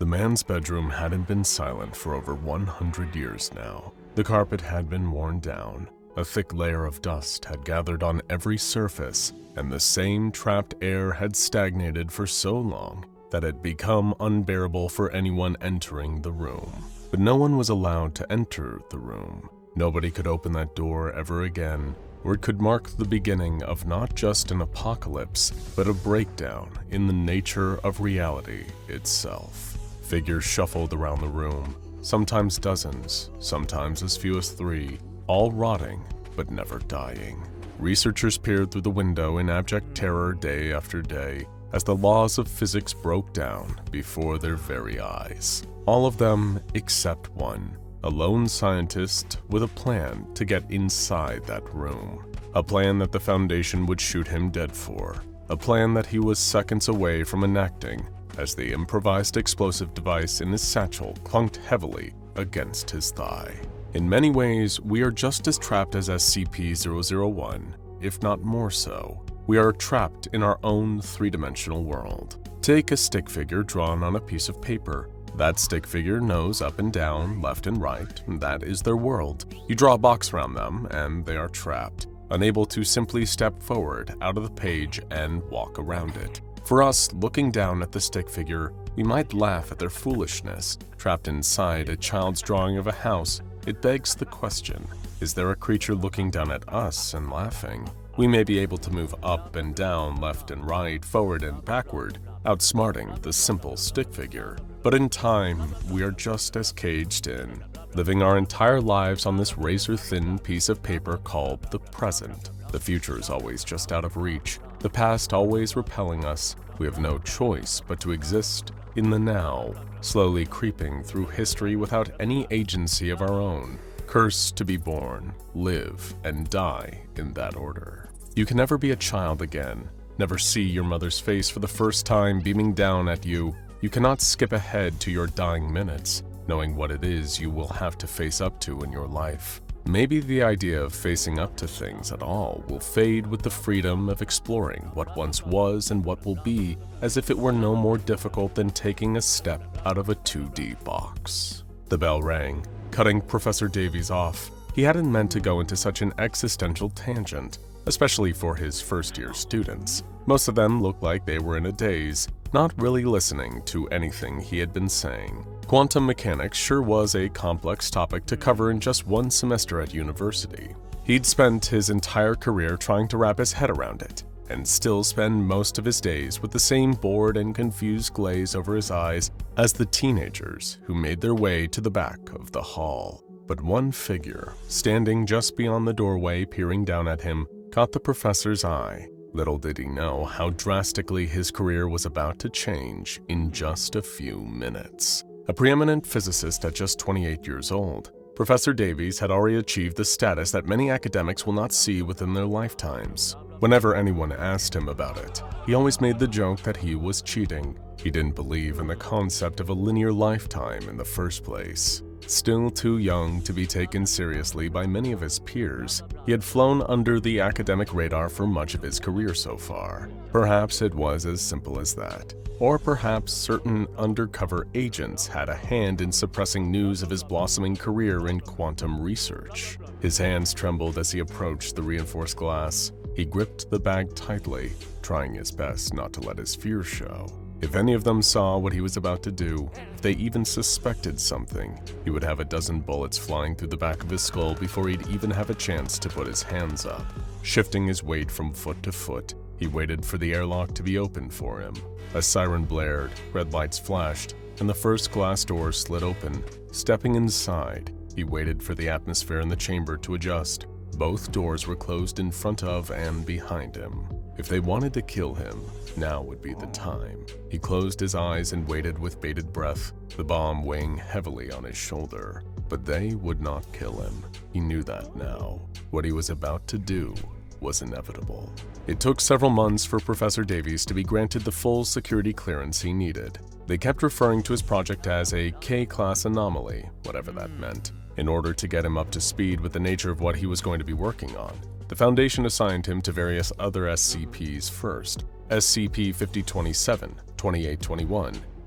The man's bedroom hadn't been silent for over 100 years now. The carpet had been worn down, a thick layer of dust had gathered on every surface, and the same trapped air had stagnated for so long that it had become unbearable for anyone entering the room. But no one was allowed to enter the room. Nobody could open that door ever again, or it could mark the beginning of not just an apocalypse, but a breakdown in the nature of reality itself. Figures shuffled around the room, sometimes dozens, sometimes as few as 3, all rotting but never dying. Researchers peered through the window in abject terror day after day as the laws of physics broke down before their very eyes. All of them except one, a lone scientist with a plan to get inside that room. A plan that the Foundation would shoot him dead for. A plan that he was seconds away from enacting as the improvised explosive device in his satchel clunked heavily against his thigh. In many ways, we are just as trapped as SCP-001, if not more so. We are trapped in our own three-dimensional world. Take a stick figure drawn on a piece of paper. That stick figure knows up and down, left and right, and that is their world. You draw a box around them, and they are trapped, unable to simply step forward out of the page and walk around it. For us, looking down at the stick figure, we might laugh at their foolishness. Trapped inside a child's drawing of a house, it begs the question, is there a creature looking down at us and laughing? We may be able to move up and down, left and right, forward and backward, outsmarting the simple stick figure. But in time, we are just as caged in, living our entire lives on this razor-thin piece of paper called the present. The future is always just out of reach, the past always repelling us. We have no choice but to exist in the now, slowly creeping through history without any agency of our own. Cursed to be born, live, and die in that order. You can never be a child again, never see your mother's face for the first time beaming down at you. You cannot skip ahead to your dying minutes, knowing what it is you will have to face up to in your life. Maybe the idea of facing up to things at all will fade with the freedom of exploring what once was and what will be, as if it were no more difficult than taking a step out of a 2D box. The bell rang, cutting Professor Davies off. He hadn't meant to go into such an existential tangent, especially for his first-year students. Most of them looked like they were in a daze, not really listening to anything he had been saying. Quantum mechanics sure was a complex topic to cover in just one semester at university. He'd spent his entire career trying to wrap his head around it, and still spend most of his days with the same bored and confused glaze over his eyes as the teenagers who made their way to the back of the hall. But one figure, standing just beyond the doorway peering down at him, caught the professor's eye. Little did he know how drastically his career was about to change in just a few minutes. A preeminent physicist at just 28 years old, Professor Davies had already achieved the status that many academics will not see within their lifetimes. Whenever anyone asked him about it, he always made the joke that he was cheating. He didn't believe in the concept of a linear lifetime in the first place. Still too young to be taken seriously by many of his peers, he had flown under the academic radar for much of his career so far. Perhaps it was as simple as that. Or perhaps certain undercover agents had a hand in suppressing news of his blossoming career in quantum research. His hands trembled as he approached the reinforced glass. He gripped the bag tightly, trying his best not to let his fear show. If any of them saw what he was about to do, if they even suspected something, he would have a dozen bullets flying through the back of his skull before he'd even have a chance to put his hands up. Shifting his weight from foot to foot, he waited for the airlock to be opened for him. A siren blared, red lights flashed, and the first glass door slid open. Stepping inside, he waited for the atmosphere in the chamber to adjust. Both doors were closed in front of and behind him. If they wanted to kill him, now would be the time. He closed his eyes and waited with bated breath, the bomb weighing heavily on his shoulder. But they would not kill him. He knew that now. What he was about to do was inevitable. It took several months for Professor Davies to be granted the full security clearance he needed. They kept referring to his project as a K-Class anomaly, whatever that meant, in order to get him up to speed with the nature of what he was going to be working on. The Foundation assigned him to various other SCPs first. SCP-5027, 2821,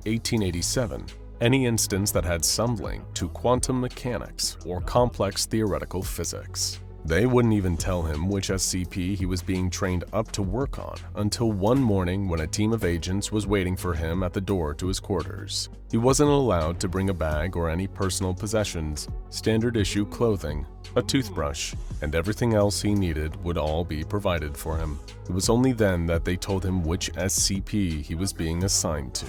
1887, any instance that had some link to quantum mechanics or complex theoretical physics. They wouldn't even tell him which SCP he was being trained up to work on until one morning when a team of agents was waiting for him at the door to his quarters. He wasn't allowed to bring a bag or any personal possessions, standard issue clothing, a toothbrush, and everything else he needed would all be provided for him. It was only then that they told him which SCP he was being assigned to.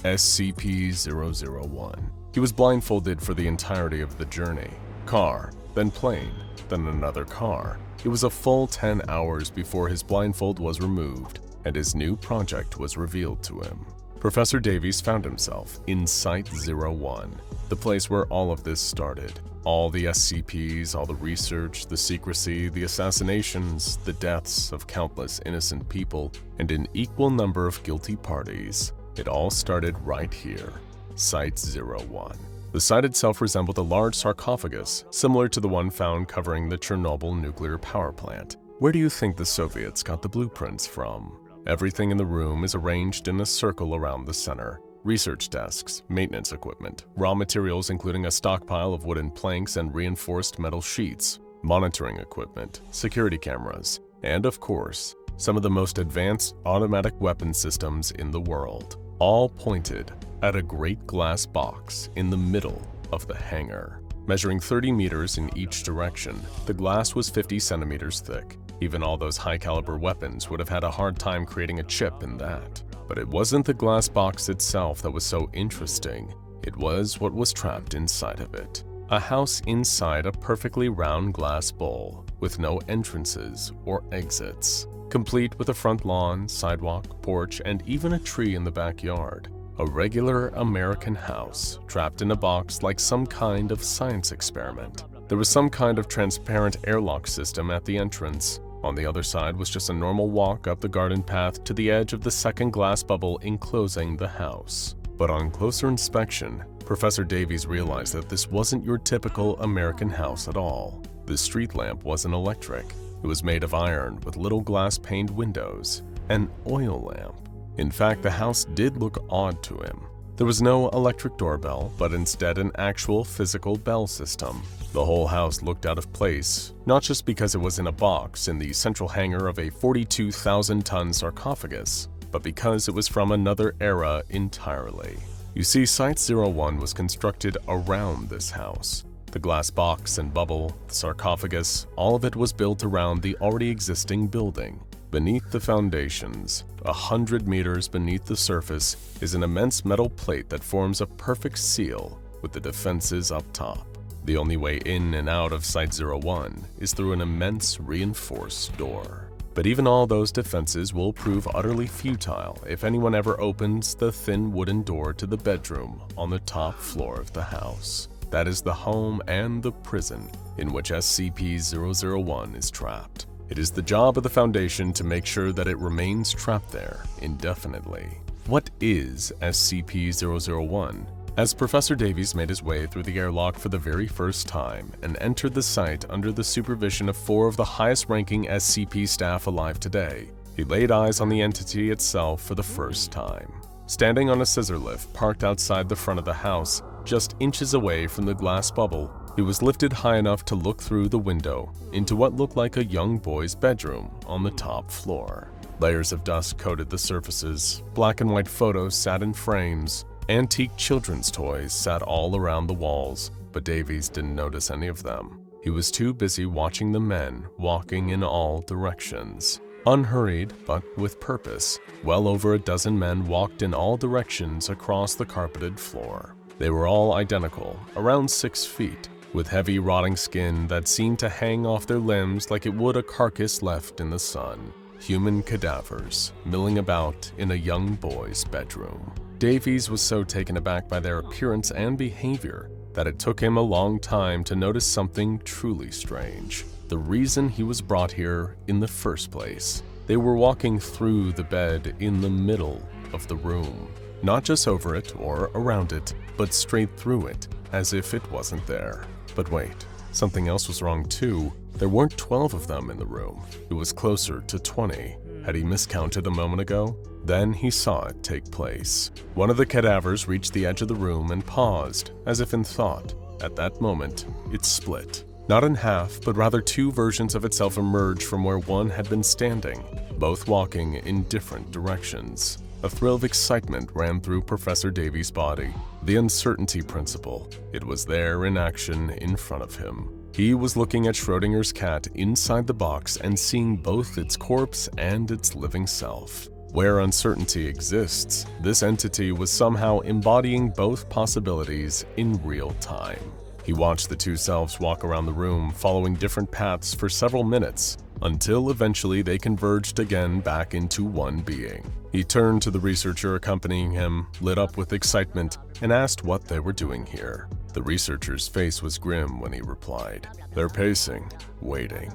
SCP-001. He was blindfolded for the entirety of the journey. Car, then plane, then another car. It was a full 10 hours before his blindfold was removed and his new project was revealed to him. Professor Davies found himself in Site-01, the place where all of this started. All the SCPs, all the research, the secrecy, the assassinations, the deaths of countless innocent people, and an equal number of guilty parties. It all started right here, Site-01. The site itself resembled a large sarcophagus, similar to the one found covering the Chernobyl nuclear power plant. Where do you think the Soviets got the blueprints from? Everything in the room is arranged in a circle around the center. Research desks, maintenance equipment, raw materials including a stockpile of wooden planks and reinforced metal sheets, monitoring equipment, security cameras, and of course, some of the most advanced automatic weapon systems in the world, all pointed at a great glass box in the middle of the hangar. Measuring 30 meters in each direction, the glass was 50 centimeters thick. Even all those high-caliber weapons would have had a hard time creating a chip in that. But it wasn't the glass box itself that was so interesting. It was what was trapped inside of it. A house inside a perfectly round glass bowl, with no entrances or exits, complete with a front lawn, sidewalk, porch, and even a tree in the backyard. A regular American house, trapped in a box like some kind of science experiment. There was some kind of transparent airlock system at the entrance. On the other side was just a normal walk up the garden path to the edge of the second glass bubble enclosing the house. But on closer inspection, Professor Davies realized that this wasn't your typical American house at all. The street lamp wasn't electric. It was made of iron with little glass-paned windows, an oil lamp. In fact, the house did look odd to him. There was no electric doorbell, but instead an actual physical bell system. The whole house looked out of place, not just because it was in a box in the central hangar of a 42,000-ton sarcophagus, but because it was from another era entirely. You see, Site-01 was constructed around this house. The glass box and bubble, the sarcophagus, all of it was built around the already existing building. Beneath the foundations, 100 meters beneath the surface, is an immense metal plate that forms a perfect seal with the defenses up top. The only way in and out of Site-01 is through an immense reinforced door. But even all those defenses will prove utterly futile if anyone ever opens the thin wooden door to the bedroom on the top floor of the house. That is the home and the prison in which SCP-001 is trapped. It is the job of the Foundation to make sure that it remains trapped there indefinitely. What is SCP-001? As Professor Davies made his way through the airlock for the very first time and entered the site under the supervision of 4 of the highest-ranking SCP staff alive today, he laid eyes on the entity itself for the first time. Standing on a scissor lift parked outside the front of the house, just inches away from the glass bubble, he was lifted high enough to look through the window into what looked like a young boy's bedroom on the top floor. Layers of dust coated the surfaces, black and white photos sat in frames, antique children's toys sat all around the walls, but Davies didn't notice any of them. He was too busy watching the men walking in all directions. Unhurried, but with purpose, well over a dozen men walked in all directions across the carpeted floor. They were all identical, around 6 feet, with heavy rotting skin that seemed to hang off their limbs like it would a carcass left in the sun. Human cadavers milling about in a young boy's bedroom. Davies was so taken aback by their appearance and behavior that it took him a long time to notice something truly strange. The reason he was brought here in the first place. They were walking through the bed in the middle of the room. Not just over it or around it, but straight through it, as if it wasn't there. But wait, something else was wrong too. There weren't 12 of them in the room. It was closer to 20. Had he miscounted a moment ago? Then he saw it take place. One of the cadavers reached the edge of the room and paused, as if in thought. At that moment, it split. Not in half, but rather two versions of itself emerged from where one had been standing, both walking in different directions. A thrill of excitement ran through Professor Davies' body. The uncertainty principle. It was there in action in front of him. He was looking at Schrodinger's cat inside the box and seeing both its corpse and its living self. Where uncertainty exists, this entity was somehow embodying both possibilities in real time. He watched the two selves walk around the room, following different paths for several minutes, until eventually they converged again back into one being. He turned to the researcher accompanying him, lit up with excitement, and asked what they were doing here. The researcher's face was grim when he replied, "They're pacing, waiting."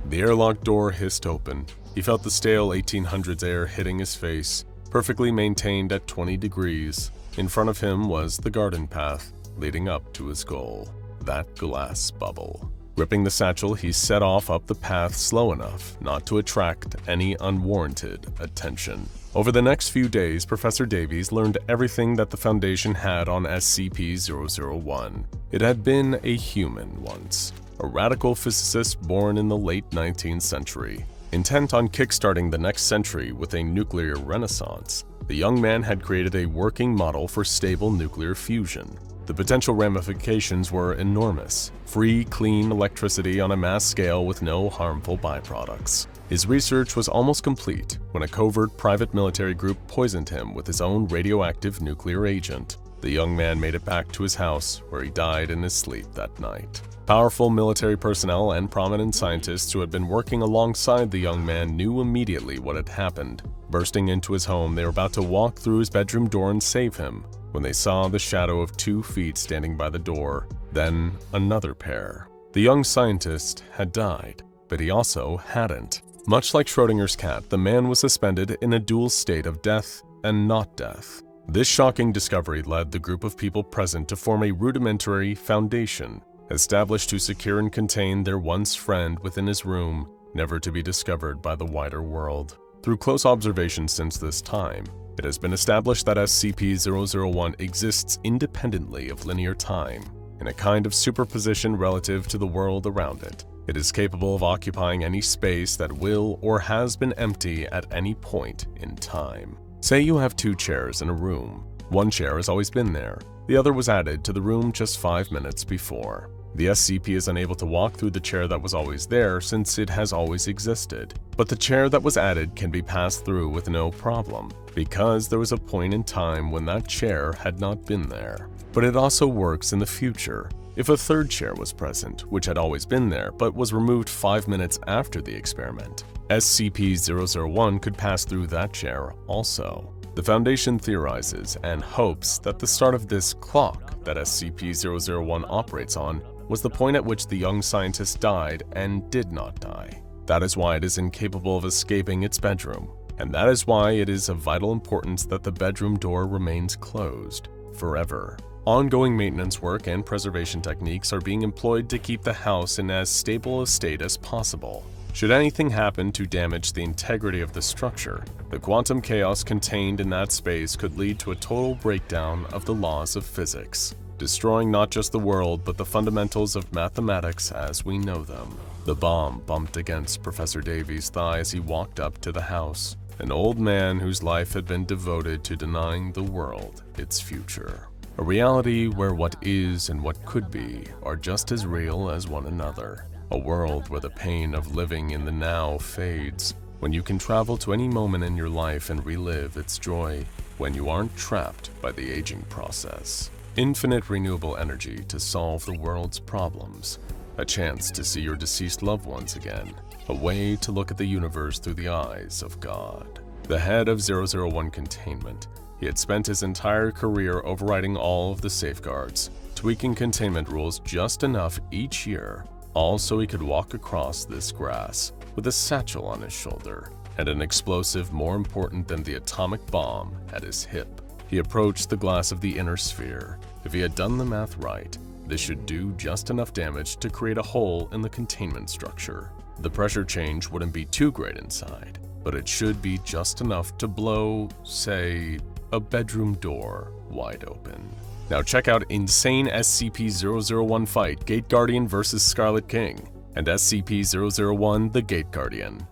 The airlock door hissed open. He felt the stale 1800s air hitting his face, perfectly maintained at 20 degrees. In front of him was the garden path, leading up to his goal, that glass bubble. Gripping the satchel, he set off up the path slow enough not to attract any unwarranted attention. Over the next few days, Professor Davies learned everything that the Foundation had on SCP-001. It had been a human once, a radical physicist born in the late 19th century. Intent on kickstarting the next century with a nuclear renaissance, the young man had created a working model for stable nuclear fusion. The potential ramifications were enormous. Free, clean electricity on a mass scale with no harmful byproducts. His research was almost complete when a covert private military group poisoned him with his own radioactive nuclear agent. The young man made it back to his house, where he died in his sleep that night. Powerful military personnel and prominent scientists who had been working alongside the young man knew immediately what had happened. Bursting into his home, they were about to walk through his bedroom door and save him, when they saw the shadow of 2 feet standing by the door, then another pair. The young scientist had died, but he also hadn't. Much like Schrodinger's cat, the man was suspended in a dual state of death and not death. This shocking discovery led the group of people present to form a rudimentary foundation, established to secure and contain their once friend within his room, never to be discovered by the wider world. Through close observation since this time, it has been established that SCP-001 exists independently of linear time, in a kind of superposition relative to the world around it. It is capable of occupying any space that will or has been empty at any point in time. Say you have 2 chairs in a room. One chair has always been there. The other was added to the room just 5 minutes before. The SCP is unable to walk through the chair that was always there since it has always existed. But the chair that was added can be passed through with no problem, because there was a point in time when that chair had not been there. But it also works in the future. If a 3rd chair was present, which had always been there but was removed 5 minutes after the experiment, SCP-001 could pass through that chair also. The Foundation theorizes and hopes that the start of this clock that SCP-001 operates on was the point at which the young scientist died and did not die. That is why it is incapable of escaping its bedroom, and that is why it is of vital importance that the bedroom door remains closed forever. Ongoing maintenance work and preservation techniques are being employed to keep the house in as stable a state as possible. Should anything happen to damage the integrity of the structure, the quantum chaos contained in that space could lead to a total breakdown of the laws of physics, destroying not just the world but the fundamentals of mathematics as we know them. The bomb bumped against Professor Davies' thigh as he walked up to the house, an old man whose life had been devoted to denying the world its future. A reality where what is and what could be are just as real as one another. A world where the pain of living in the now fades, when you can travel to any moment in your life and relive its joy, when you aren't trapped by the aging process. Infinite renewable energy to solve the world's problems, a chance to see your deceased loved ones again, a way to look at the universe through the eyes of God. The head of 001 Containment, he had spent his entire career overriding all of the safeguards, tweaking containment rules just enough each year, all so he could walk across this grass with a satchel on his shoulder and an explosive more important than the atomic bomb at his hip. He approached the glass of the inner sphere. If he had done the math right, this should do just enough damage to create a hole in the containment structure. The pressure change wouldn't be too great inside, but it should be just enough to blow, say, a bedroom door wide open. Now check out Insane SCP-001 Fight Gate Guardian vs. Scarlet King and SCP-001 The Gate Guardian.